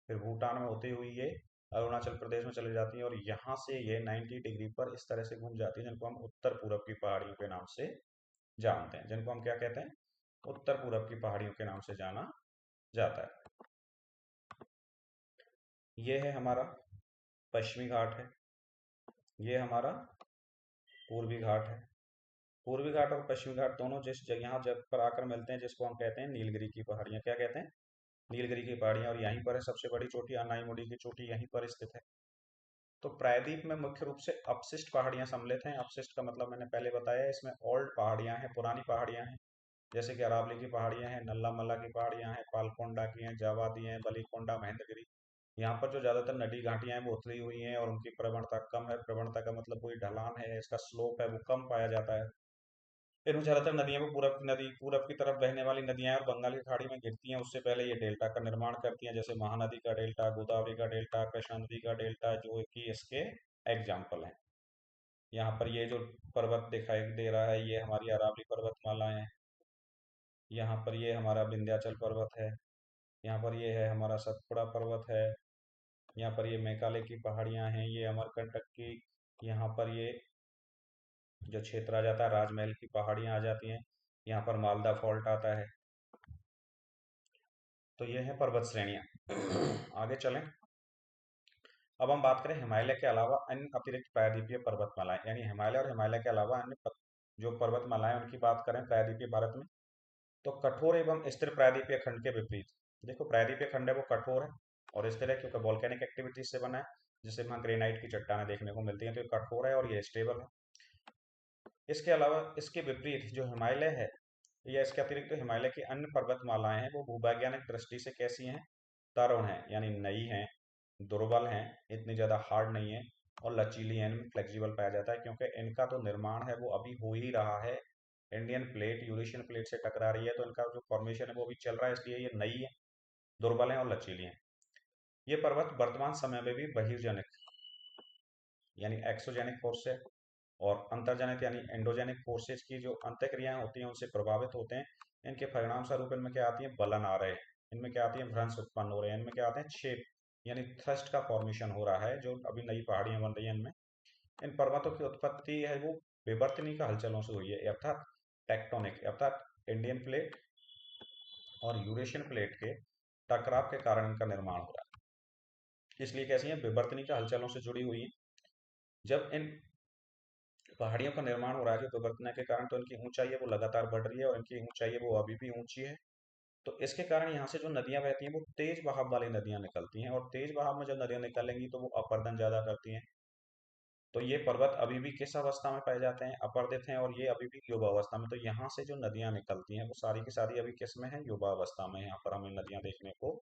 फिर भूटान में होती हुई ये अरुणाचल प्रदेश में चली जाती है, और यहाँ से ये 90 डिग्री पर इस तरह से घूम जाती है, जिनको हम उत्तर पूरब की पहाड़ियों के नाम से जानते हैं। जिनको हम क्या कहते हैं? उत्तर पूरब की पहाड़ियों के नाम से जाना जाता है। ये है हमारा पश्चिमी घाट है, ये हमारा पूर्वी घाट है। पूर्वी घाट और पश्चिमी घाट दोनों जिस जगह यहाँ जगह पर आकर मिलते हैं, जिसको हम कहते हैं नीलगिरी की पहाड़ियाँ। क्या कहते हैं? नीलगिरी की पहाड़ियाँ। और यहीं पर है सबसे बड़ी चोटी, अनाईमुड़ी की चोटी यहीं पर स्थित है। तो प्रायद्वीप में मुख्य रूप से अपशिष्ट पहाड़ियां सम्मिलित हैं। अपशिष्ट का मतलब मैंने पहले बताया, इसमें ओल्ड पहाड़ियां हैं, पुरानी पहाड़ियां हैं, जैसे कि अरावली की पहाड़ियां हैं, नल्ला मल्ला की पहाड़ियां हैं, पालकोंडा की हैं, जावादी हैं, बलीकोंडा, महेंद्रगिरी। यहाँ पर जो ज्यादातर नदी घाटियां हैं वो उतरी हुई हैं, और उनकी प्रवणता कम है। प्रवणता का मतलब कोई ढलान है, इसका स्लोप है वो कम पाया जाता है। इनमें ज्यादातर नदियां वो पूरब की नदी, पूरब की तरफ बहने वाली नदियां हैं, और बंगाल की खाड़ी में गिरती हैं। उससे पहले ये डेल्टा का निर्माण करती हैं, जैसे महानदी का डेल्टा, गोदावरी का डेल्टा, कृष्णा नदी का डेल्टा, जो कि इसके एग्जाम्पल हैं। यहाँ पर ये जो पर्वत दिखाई दे रहा है, ये हमारी अरावली पर्वतमाला है। यहाँ पर ये हमारा विंध्याचल पर्वत है। यहाँ पर ये है हमारा सतपुड़ा पर्वत है। यहाँ पर ये मेघालय की पहाड़ियाँ हैं, ये अमरकंटक की। यहाँ पर ये जो क्षेत्र आ जाता है राजमहल की पहाड़ियाँ आ जाती हैं। यहाँ पर मालदा फॉल्ट आता है। तो ये है पर्वत श्रेणियाँ। आगे चलें। अब हम बात करें हिमालय के अलावा अन्य अतिरिक्त प्रायद्वीपीय पर्वतमालाएं, यानी हिमालय और हिमालय के अलावा अन्य जो पर्वतमालाएं उनकी बात करें प्रायद्वीपीय भारत में, तो कठोर एवं स्थिर प्रायद्वीपीय खंड के विपरीत। देखो प्रायद्वीपीय खंड है वो कठोर है और स्थिर है, क्योंकि वॉल्केनिक एक्टिविटीज से बना है, जिससे वहाँ ग्रेनाइट की चट्टानें देखने को मिलती हैं, तो ये कठोर है और ये स्टेबल है। इसके अलावा इसके विपरीत जो हिमालय है या इसके अतिरिक्त जो हिमालय की अन्य पर्वतमालाएं हैं वो भूवैज्ञानिक दृष्टि से कैसी हैं, तरुण है, यानी नई है, दुर्बल हैं, इतनी ज़्यादा हार्ड नहीं है और लचीली है, इनमें फ्लेक्सिबल पाया जाता है, क्योंकि इनका तो निर्माण है वो अभी हो ही रहा है। इंडियन प्लेट यूरेशियन प्लेट से टकरा रही है, तो इनका जो फॉर्मेशन है वो अभी चल रहा है, इसलिए ये नई है, दुर्बल है और लचीली है। ये पर्वत वर्तमान समय में भी बहिर्जनिक यानी एक्सोजेनिक फोर्स से और अंतर्जनित यानी एंडोजेनिक फोर्सेज की जो अंतःक्रियाएं होती हैं उनसे प्रभावित होते हैं। इनके परिणाम स्वरूप इनमें क्या आती है, बलन आ रहे हैं, इनमें क्या आती है, भ्रंश उत्पन्न हो रहे हैं, इनमें क्या आते हैं, छेद यानी थ्रस्ट का फॉर्मेशन हो रहा है, जो अभी नई पहाड़ियां बन रही हैं इनमें। इन पर्वतों की उत्पत्ति है वो विवर्तनिक हलचलों से हुई है, अर्थात टेक्टोनिक, अर्थात इंडियन प्लेट और यूरेशियन प्लेट के टकराव के कारण इनका निर्माण हो रहा है। इसलिए कैसी है, विवर्तनिक हलचलों से जुड़ी हुई है। जब इन पहाड़ियों का निर्माण हो रहा है जो विवर्तन के कारण, तो इनकी ऊंचाई है वो लगातार बढ़ रही है और इनकी ऊंचाई है वो अभी भी ऊंची है। तो इसके कारण यहाँ से जो नदियां बहती हैं वो तेज बहाव वाली नदियां निकलती हैं, और तेज बहाव में जब नदियां निकलेंगी तो वो अपरदन ज्यादा करती हैं। तो ये पर्वत अभी भी किस अवस्था में पाए जाते हैं, अपरदित हैं, और ये अभी भी युवा अवस्था में। तो यहाँ से जो नदियां निकलती हैं वो सारी की सारी अभी किस में है, युवा अवस्था में। यहाँ पर हमें नदियां देखने को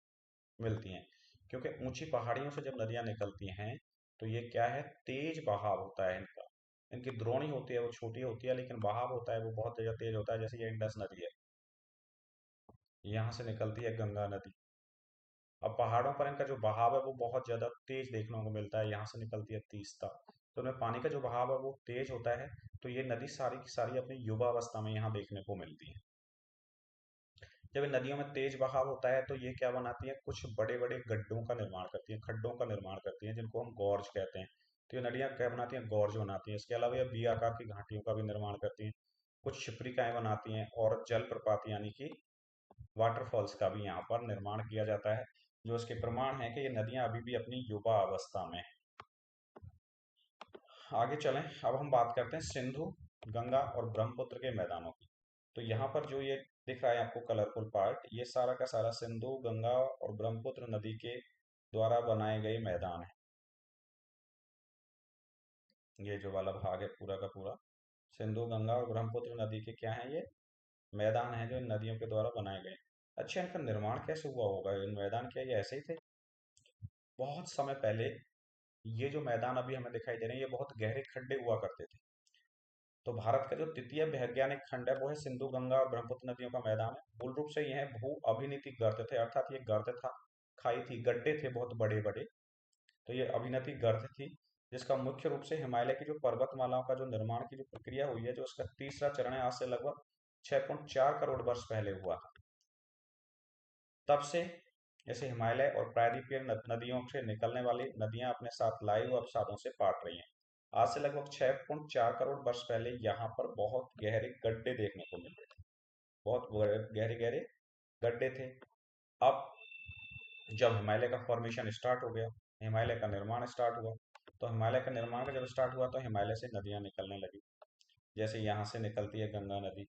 मिलती हैं, क्योंकि ऊंची पहाड़ियों से जब नदियां निकलती हैं तो ये क्या है, तेज बहाव होता है इनका। इनकी द्रोणी होती है वो छोटी होती है, लेकिन बहाव होता है वो बहुत ज्यादा तेज होता है। जैसे ये इंडस नदी है, यहाँ से निकलती है गंगा नदी। अब पहाड़ों पर इनका जो बहाव है वो बहुत ज्यादा तेज देखने को मिलता है, यहाँ से निकलती है तीस्ता, तो उनमें पानी का जो बहाव है वो तेज होता है। तो ये नदी सारी की सारी अपनी युवा अवस्था में यहाँ देखने को मिलती है। जब इन नदियों में तेज बहाव होता है तो ये क्या बनाती है, कुछ बड़े बड़े गड्ढों का निर्माण करती हैं, खड्डों का निर्माण करती हैं, जिनको हम गॉर्ज कहते हैं। तो ये नदियां क्या बनाती हैं, गॉर्ज बनाती हैं। इसके अलावा ये बी आकार की घाटियों का भी निर्माण करती हैं, कुछ क्षिप्रिकाएं बनाती हैं, और जलप्रपात यानी कि वाटरफॉल्स का भी यहाँ पर निर्माण किया जाता है, जो इसके प्रमाण है कि ये नदियां अभी भी अपनी युवा अवस्था में हैं। आगे चलें, अब हम बात करते हैं सिंधु, गंगा और ब्रह्मपुत्र के मैदानों की। तो यहाँ पर जो ये दिख रहा है आपको कलरफुल पार्ट, ये सारा का सारा सिंधु, गंगा और ब्रह्मपुत्र नदी के द्वारा बनाए गए मैदान है। ये जो वाला भाग है पूरा का पूरा सिंधु, गंगा और ब्रह्मपुत्र नदी के क्या है, ये मैदान है जो इन नदियों के द्वारा बनाए गए। अच्छा, इनका निर्माण कैसे हुआ होगा, इन मैदान क्या ये ऐसे ही थे? बहुत समय पहले ये जो मैदान अभी हमें दिखाई दे रहे हैं ये बहुत गहरे खड्डे हुआ करते थे। तो भारत का जो तृतीय वैज्ञानिक खंड है वो है सिंधु, गंगा और ब्रह्मपुत्र नदियों का मैदान है। मूल रूप से यह भू अभिनीति गर्त थे, अर्थात ये गर्त था, खाई थी, गड्ढे थे बहुत बड़े बड़े। तो ये अभिनति गर्त थी, जिसका मुख्य रूप से हिमालय की जो पर्वतमालाओं का जो निर्माण की जो प्रक्रिया हुई है, जो उसका तीसरा चरण है, आज से लगभग 6.4 करोड़ वर्ष पहले हुआ। तब से जैसे हिमालय और प्रायद्वीपीय नदियों से निकलने वाली नदियां अपने साथ लाइव अपसादों से पाट रही हैं। आज से लगभग 6.4 करोड़ वर्ष पहले यहाँ पर बहुत गहरे गड्ढे देखने को मिल रहे थे, बहुत गहरे गहरे गड्ढे थे। अब जब हिमालय का फॉर्मेशन स्टार्ट हो गया, हिमालय का निर्माण स्टार्ट हुआ, तो हिमालय का निर्माण का जब स्टार्ट हुआ तो हिमालय से नदियां निकलने लगी। जैसे यहाँ से निकलती है गंगा नदी।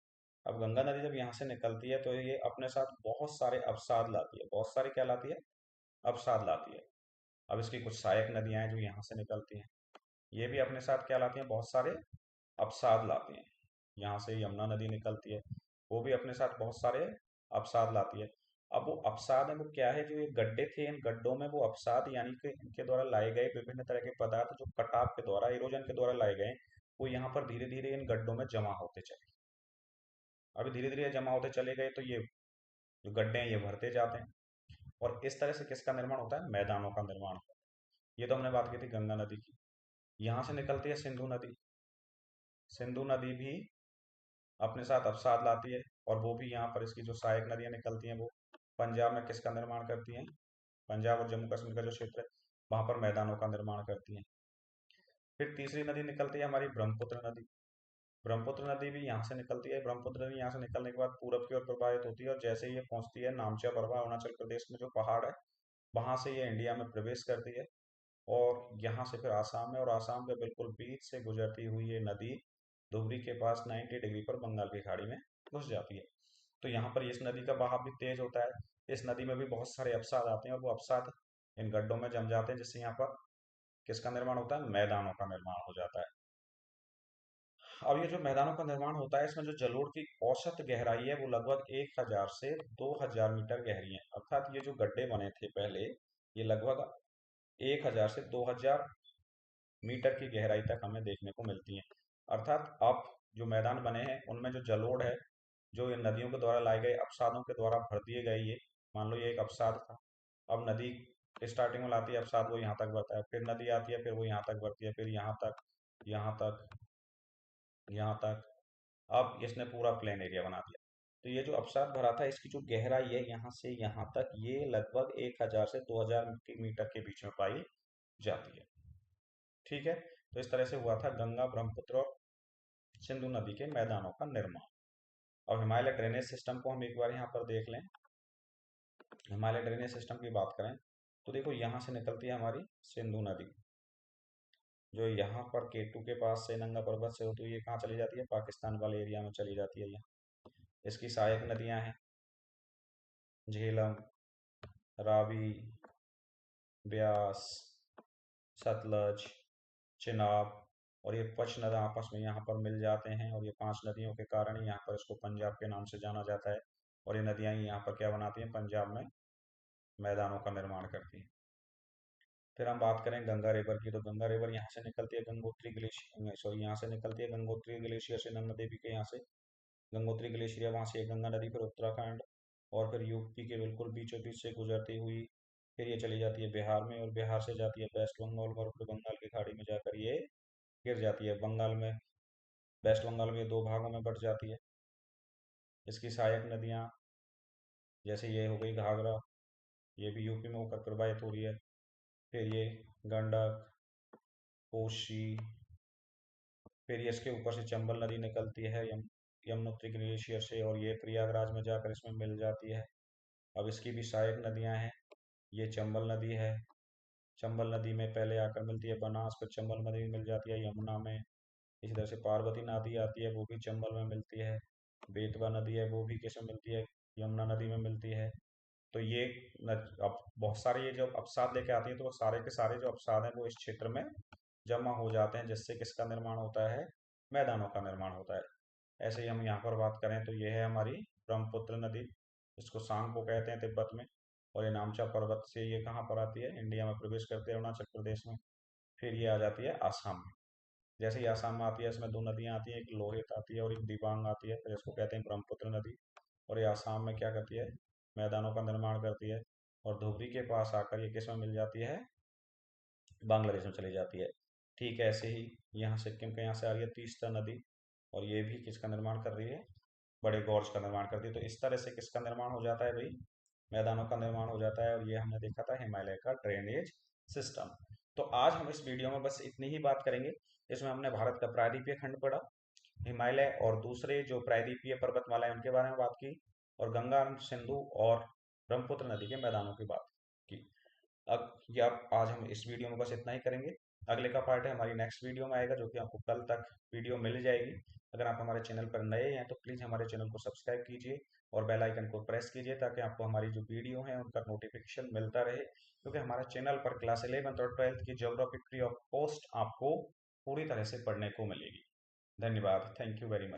अब गंगा नदी जब यहाँ से निकलती है तो ये अपने साथ बहुत सारे अवसाद लाती है, बहुत सारी क्या लाती है, अवसाद लाती है। अब इसकी कुछ सहायक नदियां हैं जो यहाँ से निकलती हैं, ये भी अपने साथ क्या लाती हैं, बहुत सारे अवसाद लाती हैं। यहाँ से यमुना नदी निकलती है, वो भी अपने साथ बहुत सारे अवसाद लाती है। अब वो अवसाद है वो क्या है, जो ये गड्ढे थे इन गड्ढों में वो अवसाद यानी कि इनके द्वारा लाए गए विभिन्न तरह के पदार्थ जो कटाव के द्वारा, इरोजन के द्वारा लाए गए, वो यहाँ पर धीरे धीरे इन गड्ढों में जमा होते चले। अभी धीरे धीरे जमा होते चले गए तो ये जो गड्ढे हैं ये भरते जाते हैं, और इस तरह से किसका निर्माण होता है, मैदानों का निर्माण होता है। ये तो हमने बात की थी गंगा नदी की। यहाँ से निकलती है सिंधु नदी। सिंधु नदी भी अपने साथ अवसाद लाती है, और वो भी यहाँ पर इसकी जो सहायक नदियाँ निकलती हैं वो पंजाब में किसका निर्माण करती हैं, पंजाब और जम्मू कश्मीर का जो क्षेत्र है वहां पर मैदानों का निर्माण करती हैं। फिर तीसरी नदी निकलती है हमारी ब्रह्मपुत्र नदी। ब्रह्मपुत्र नदी भी यहाँ से निकलती है। ब्रह्मपुत्र नदी यहाँ से निकलने के बाद पूरब की ओर प्रवाहित होती है, और जैसे ही ये पहुंचती है नामचा बरवा अरुणाचल प्रदेश में जो पहाड़ है, वहां से ये इंडिया में प्रवेश करती है। और यहाँ से फिर आसाम में, और आसाम के बिल्कुल बीच से गुजरती हुई ये नदी धुबरी के पास 90 डिग्री पर बंगाल की खाड़ी में घुस जाती है। तो यहाँ पर इस नदी का बहाव भी तेज होता है। इस नदी में भी बहुत सारे अवसाद आते हैं और वो अवसाद इन गड्ढों में जम जाते हैं, जिससे यहाँ पर किसका निर्माण होता है? मैदानों का निर्माण हो जाता है। अब ये जो मैदानों का निर्माण होता है, इसमें जो जलोढ़ की औसत गहराई है वो लगभग 1000 से 2000 मीटर गहरी है। अर्थात ये जो गड्ढे बने थे पहले, ये लगभग 1000 से 2000 मीटर की गहराई तक हमें देखने को मिलती है। अर्थात अब जो मैदान बने हैं उनमें जो जलोढ़ है, जो इन नदियों के द्वारा लाए गए अवसादों के द्वारा भर दिए गए, ये मान लो ये एक अवसाद था। अब नदी स्टार्टिंग में लाती है अवसाद, वो यहाँ तक बढ़ता है, फिर नदी आती है, फिर वो यहाँ तक बढ़ती है, फिर यहाँ तक, यहाँ तक, यहाँ तक। अब इसने पूरा प्लेन एरिया बना दिया। तो ये जो अवसाद भरा था, इसकी जो गहराई है यहाँ से यहाँ तक, ये लगभग 1000 से 2000 मीटर के बीच में पाई जाती है। ठीक है, तो इस तरह से हुआ था गंगा, ब्रह्मपुत्र और सिंधु नदी के मैदानों का निर्माण। अब हिमालय ड्रेनेज सिस्टम को हम एक बार यहाँ पर देख लें। हिमालय ड्रेनेज सिस्टम की बात करें तो देखो, यहाँ से निकलती है हमारी सिंधु नदी, जो यहाँ पर केटू के पास से नंगा पर्वत से होती हुई ये कहाँ चली जाती है? पाकिस्तान वाले एरिया में चली जाती है। यहाँ इसकी सहायक नदियां हैं झेलम, रावी, ब्यास, सतलज, चिनाब, और ये 5 नदी आपस में यहाँ पर मिल जाते हैं, और ये 5 नदियों के कारण ही यहाँ पर इसको पंजाब के नाम से जाना जाता है। और ये नदियां ही यहाँ पर क्या बनाती हैं? पंजाब में मैदानों का निर्माण करती हैं। फिर हम बात करें गंगा रिवर की, तो गंगा रिवर यहाँ से निकलती है गंगोत्री ग्लेशियर, सॉरी यहाँ से निकलती है गंगोत्री ग्लेशियर से, नर्मदा देवी के यहाँ से गंगोत्री ग्लेशियर है, वहाँ से ये गंगा नदी फिर उत्तराखंड और फिर यूपी के बिल्कुल बीचों बीच से गुजरती हुई फिर ये चली जाती है बिहार में, और बिहार से जाती है वेस्ट बंगाल और फिर बंगाल की खाड़ी में जाकर ये गिर जाती है बंगाल में। वेस्ट बंगाल में 2 भागों में बट जाती है। इसकी सहायक नदियाँ जैसे ये हो गई घाघरा, ये भी यूपी में होकर प्रवाहित हो रही है। फिर ये गंडक, कोसी, फिर ये इसके ऊपर से चंबल नदी निकलती है यमुनोत्री ग्लेशियर से, और ये प्रयागराज में जाकर इसमें मिल जाती है। अब इसकी भी सहायक नदियां हैं। ये चंबल नदी है, चंबल नदी में पहले आकर मिलती है बनास, फिर चंबल नदी में मिल जाती है यमुना में। इसी तरह से पार्वती नदी आती है, वो भी चंबल में मिलती है। बेतवा नदी है, वो भी किसमें मिलती है? यमुना नदी में मिलती है। तो ये अब बहुत सारे ये जब अवसाद लेके आती है, तो वो सारे के सारे जो अवसाद हैं वो इस क्षेत्र में जमा हो जाते हैं, जिससे किसका निर्माण होता है? मैदानों का निर्माण होता है। ऐसे ही हम यहाँ पर बात करें तो ये है हमारी ब्रह्मपुत्र नदी, इसको सांगपो कहते हैं तिब्बत में, और ये नामचा पर्वत से ये कहाँ पर आती है? इंडिया में प्रवेश करती है अरुणाचल प्रदेश में, फिर ये आ जाती है आसाम में। जैसे ही आसाम में आती है, इसमें 2 नदियाँ आती हैं, एक लोहित आती है और एक दिबांग आती है, फिर इसको कहते हैं ब्रह्मपुत्र नदी। और ये आसाम में क्या करती है? मैदानों का निर्माण करती है, और धुबरी के पास आकर ये किस में मिल जाती है? बांग्लादेश में चली जाती है। ठीक है, ऐसे ही यहाँ सिक्किम के यहाँ से आ रही है तीस्ता नदी, और ये भी किसका निर्माण कर रही है? बड़े गॉर्ज का निर्माण करती है। तो इस तरह से किसका निर्माण हो जाता है भाई? मैदानों का निर्माण हो जाता है, और ये हमने देखा था हिमालय का ड्रेनेज सिस्टम। तो आज हम इस वीडियो में बस इतनी ही बात करेंगे। इसमें हमने भारत का प्रायद्वीपीय खंड पढ़ा, हिमालय और दूसरे जो प्रायद्वीपीय पर्वतमाला है उनके बारे में बात की, और गंगा, सिंधु और ब्रह्मपुत्र नदी के मैदानों की बात की। अब आज हम इस वीडियो में बस इतना ही करेंगे। अगले का पार्ट है हमारी नेक्स्ट वीडियो में आएगा, जो कि आपको कल तक वीडियो मिल जाएगी। अगर आप हमारे चैनल पर नए हैं तो प्लीज़ हमारे चैनल को सब्सक्राइब कीजिए और बेल आइकन को प्रेस कीजिए, ताकि आपको हमारी जो वीडियो है उनका नोटिफिकेशन मिलता रहे, क्योंकि हमारे चैनल पर क्लास 11th और 12th की ज्योग्राफी फ्री ऑफ कॉस्ट आपको पूरी तरह से पढ़ने को मिलेगी। धन्यवाद, थैंक यू वेरी मच।